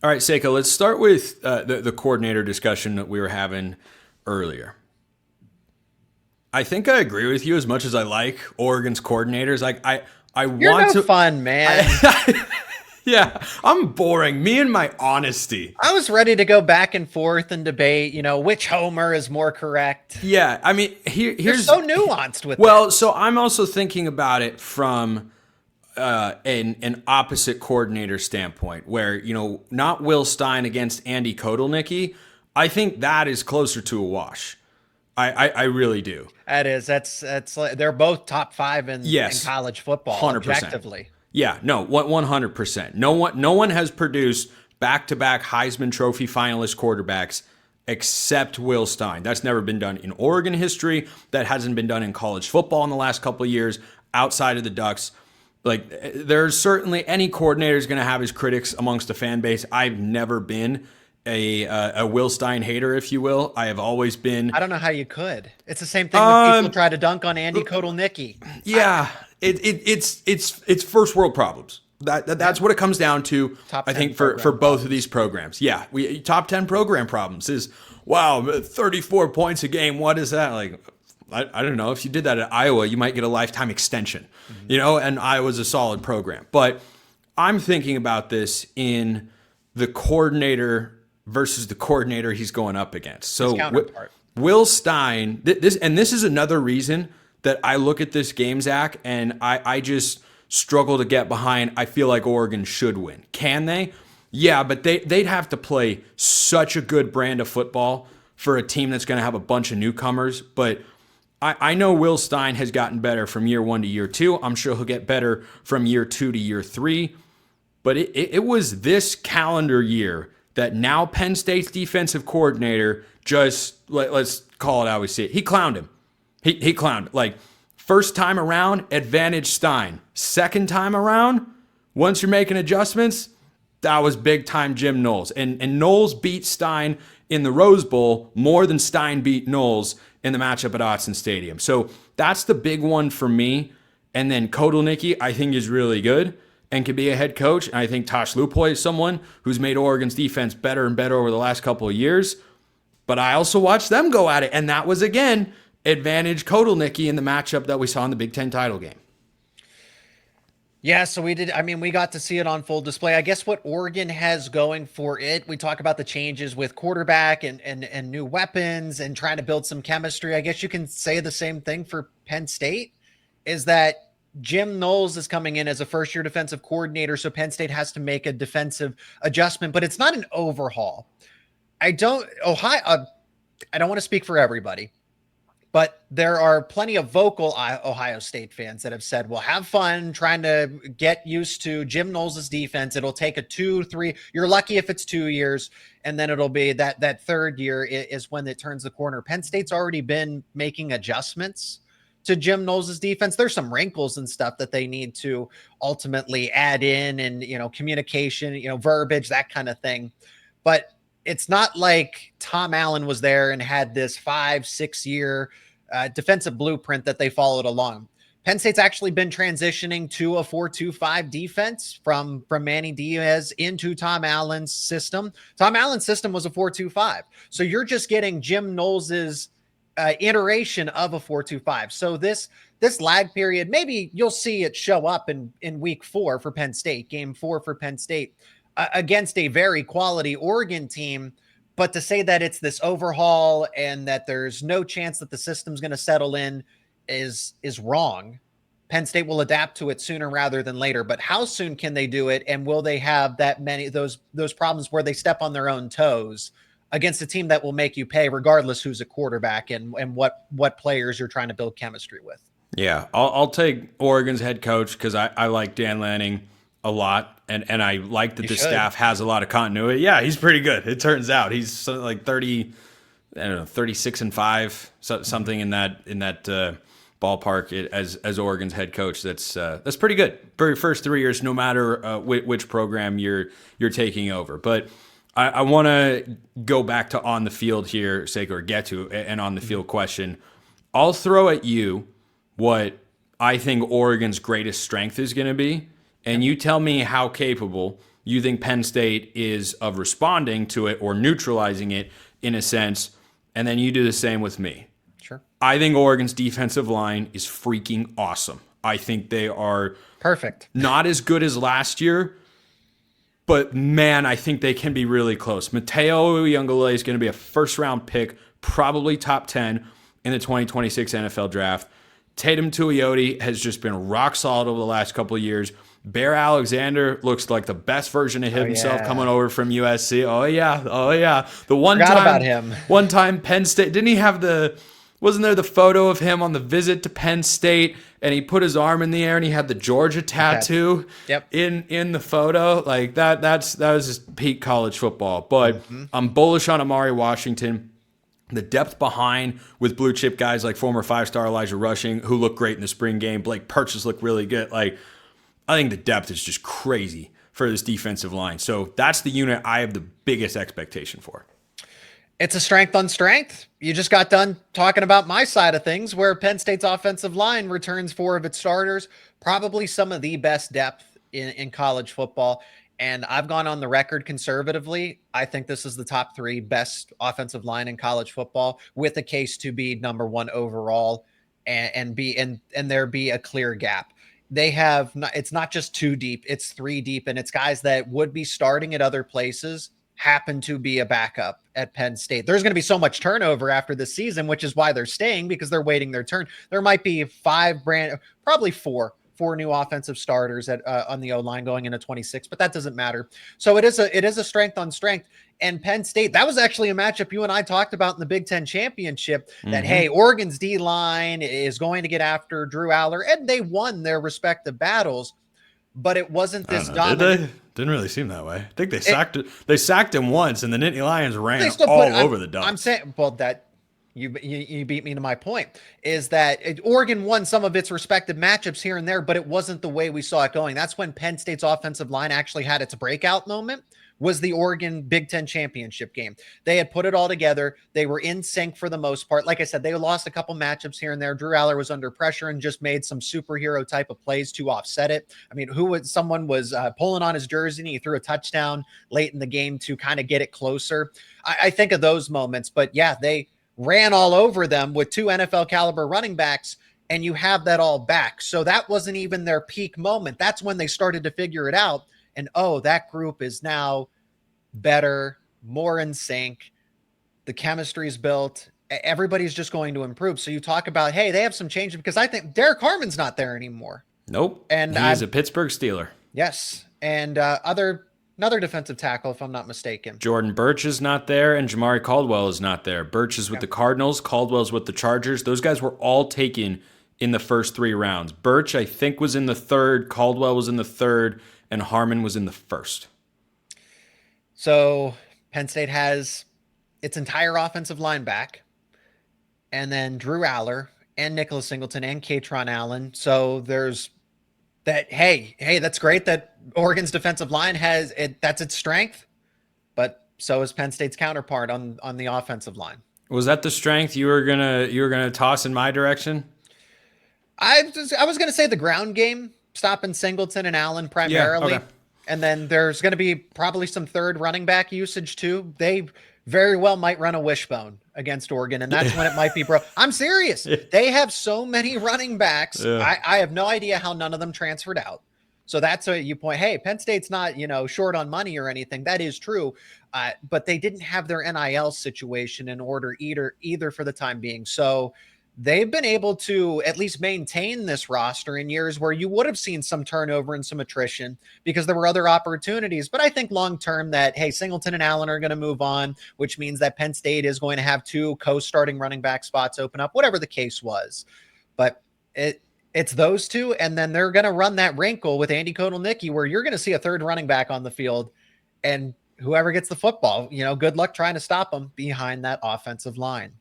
All right, Seyko, let's start with the coordinator discussion that we were having earlier. I think I agree with you as much as I like Oregon's coordinators. I You're want no to. fun, man. Yeah, I'm boring. Me and my honesty. I was ready to go back and forth and debate, which Homer is more correct. Yeah, I mean, You're here's so nuanced with well. this. So I'm also thinking about it from an opposite coordinator standpoint, where not Will Stein against Andy Kotelnicki. I think that is closer to a wash. I really do. That's like, they're both top five in Yes, college football 100%. objectively. Yeah, no, 100%. No one has produced back-to-back Heisman Trophy finalist quarterbacks except Will Stein. That's never been done in Oregon history. That hasn't been done in college football in the last couple of years outside of the Ducks. Like, there's certainly any coordinator is going to have his critics amongst the fan base. I've never been a Will Stein hater, if you will. I have always been. I don't know how you could. It's the same thing when people try to dunk on Andy Kotelnicki. Yeah, it's first world problems. That's what it comes down to. Top I 10 think for program both of these programs. Yeah, we top 10 program problems is wow, 34 points a game. What is that like? I don't know. If you did that at Iowa, you might get a lifetime extension. And Iowa's a solid program. But I'm thinking about this in the coordinator versus the coordinator he's going up against. His So counterpart. Will Stein, this is another reason that I look at this game, Zach, and I just struggle to get behind. I feel like Oregon should win. Can they? Yeah, but they'd have to play such a good brand of football for a team that's going to have a bunch of newcomers. But I know Will Stein has gotten better from year 1 to year 2. I'm sure he'll get better from year 2 to year 3. But it was this calendar year that now Penn State's defensive coordinator just, let's call it how we see it. He clowned him. He clowned. Like, first time around, advantage Stein. Second time around, once you're making adjustments, that was big time Jim Knowles. And Knowles beat Stein in the Rose Bowl more than Stein beat Knowles in the matchup at Autzen Stadium. So that's the big one for me. And then Kotelnicki, I think, is really good and can be a head coach. And I think Tosh Lupoy is someone who's made Oregon's defense better and better over the last couple of years. But I also watched them go at it. And that was, again, advantage Kotelnicki in the matchup that we saw in the Big Ten title game. Yeah, so we did. I mean, we got to see it on full display. I guess what Oregon has going for it, we talk about the changes with quarterback and new weapons and trying to build some chemistry. I guess you can say the same thing for Penn State, is that Jim Knowles is coming in as a first-year defensive coordinator, so Penn State has to make a defensive adjustment, but it's not an overhaul. I don't want to speak for everybody, but there are plenty of vocal Ohio State fans that have said, well, have fun trying to get used to Jim Knowles' defense. It'll take a 2-3. You're lucky if it's 2 years, and then it'll be that third year is when it turns the corner. Penn State's already been making adjustments to Jim Knowles' defense. There's some wrinkles and stuff that they need to ultimately add in and, communication, verbiage, that kind of thing. But it's not like Tom Allen was there and had this 5-6 year defensive blueprint that they followed along. Penn State's actually been transitioning to a 4-2-5 defense from Manny Diaz into Tom Allen's system. Tom Allen's system was a 4-2-5. So you're just getting Jim Knowles's iteration of a 4-2-5. So this lag period, maybe you'll see it show up in week 4 for Penn State, game 4 for Penn State, against a very quality Oregon team. But to say that it's this overhaul and that there's no chance that the system's going to settle in is wrong. Penn State will adapt to it sooner rather than later. But how soon can they do it? And will they have that many those problems where they step on their own toes against a team that will make you pay regardless who's a quarterback and what players you're trying to build chemistry with? Yeah, I'll take Oregon's head coach because I like Dan Lanning a lot, and I like that the staff has a lot of continuity. Yeah, he's pretty good. It turns out he's like 36-5, something in that ballpark as Oregon's head coach. That's pretty good for your first 3 years, no matter which program you're taking over. But I want to go back to on the field here, Seyko, or get to an on the field question. I'll throw at you what I think Oregon's greatest strength is going to be, and you tell me how capable you think Penn State is of responding to it or neutralizing it in a sense, and then you do the same with me. Sure. I think Oregon's defensive line is freaking awesome. I think they are perfect. Not as good as last year, but man, I think they can be really close. Mateo Uiagalelei is going to be a first-round pick, probably top 10 in the 2026 NFL draft. Tatum Tuioti has just been rock solid over the last couple of years. Bear Alexander looks like the best version of himself coming over from USC. Oh yeah. About him. One time Penn State, didn't he have wasn't there the photo of him on the visit to Penn State and he put his arm in the air and he had the Georgia tattoo in the photo? Like that was just peak college football. But I'm bullish on Amari Washington. The depth behind with blue chip guys like former 5-star Elijah Rushing, who looked great in the spring game. Blake Purchase looked really good. Like, I think the depth is just crazy for this defensive line. So that's the unit I have the biggest expectation for. It's a strength on strength. You just got done talking about my side of things where Penn State's offensive line returns 4 of its starters, probably some of the best depth in college football. And I've gone on the record conservatively. I think this is the top 3 best offensive line in college football, with a case to be number 1 overall and there be a clear gap. They have it's not just 2 deep, it's 3 deep, and it's guys that would be starting at other places happen to be a backup at Penn State. There's going to be so much turnover after this season, which is why they're staying, because they're waiting their turn. There might be probably four new offensive starters on the O-line going into 26, but that doesn't matter. So it is a strength on strength. And Penn State, that was actually a matchup you and I talked about in the Big Ten championship, that, hey, Oregon's D-line is going to get after Drew Aller, and they won their respective battles, but it wasn't this dominant. Did they? Didn't really seem that way. I think they sacked him once, and the Nittany Lions ran all over the Ducks. I'm saying, well, that you beat me to my point, is that Oregon won some of its respective matchups here and there, but it wasn't the way we saw it going. That's when Penn State's offensive line actually had its breakout moment, was the Oregon Big Ten championship game. They had put it all together. They were in sync for the most part. Like I said, they lost a couple matchups here and there. Drew Aller was under pressure and just made some superhero type of plays to offset it. I mean, someone was pulling on his jersey and he threw a touchdown late in the game to kind of get it closer. I think of those moments, but yeah, they ran all over them with 2 NFL caliber running backs, and you have that all back. So that wasn't even their peak moment. That's when they started to figure it out. And, that group is now better, more in sync. The chemistry's built. Everybody's just going to improve. So you talk about, hey, they have some change, because I think Derek Harmon's not there anymore. Nope. And he's a Pittsburgh Steeler. Yes. And another defensive tackle, if I'm not mistaken. Jordan Burch is not there, and Jamari Caldwell is not there. Burch is with the Cardinals. Caldwell's with the Chargers. Those guys were all taken in the first 3 rounds. Burch, I think, was in the 3rd. Caldwell was in the 3rd. And Harmon was in the 1st. So Penn State has its entire offensive line back, and then Drew Aller and Nicholas Singleton and Katron Allen. So there's that. Hey, that's great that Oregon's defensive line has it. That's its strength, but so is Penn State's counterpart on the offensive line. Was that the strength you were gonna toss in my direction? I was gonna say the ground game, stopping Singleton and Allen primarily. Yeah, okay. And then there's going to be probably some 3rd running back usage too. They very well might run a wishbone against Oregon, and that's when it might be I'm serious. They have so many running backs. Yeah. I have no idea how none of them transferred out. So that's what you point. Hey, Penn State's not, short on money or anything. That is true. But they didn't have their NIL situation in order either for the time being. So they've been able to at least maintain this roster in years where you would have seen some turnover and some attrition because there were other opportunities. But I think long-term that, hey, Singleton and Allen are going to move on, which means that Penn State is going to have 2 co-starting running back spots open up, whatever the case was. But it's those 2, and then they're going to run that wrinkle with Andy Kotelnicki where you're going to see a 3rd running back on the field, and whoever gets the football, good luck trying to stop them behind that offensive line.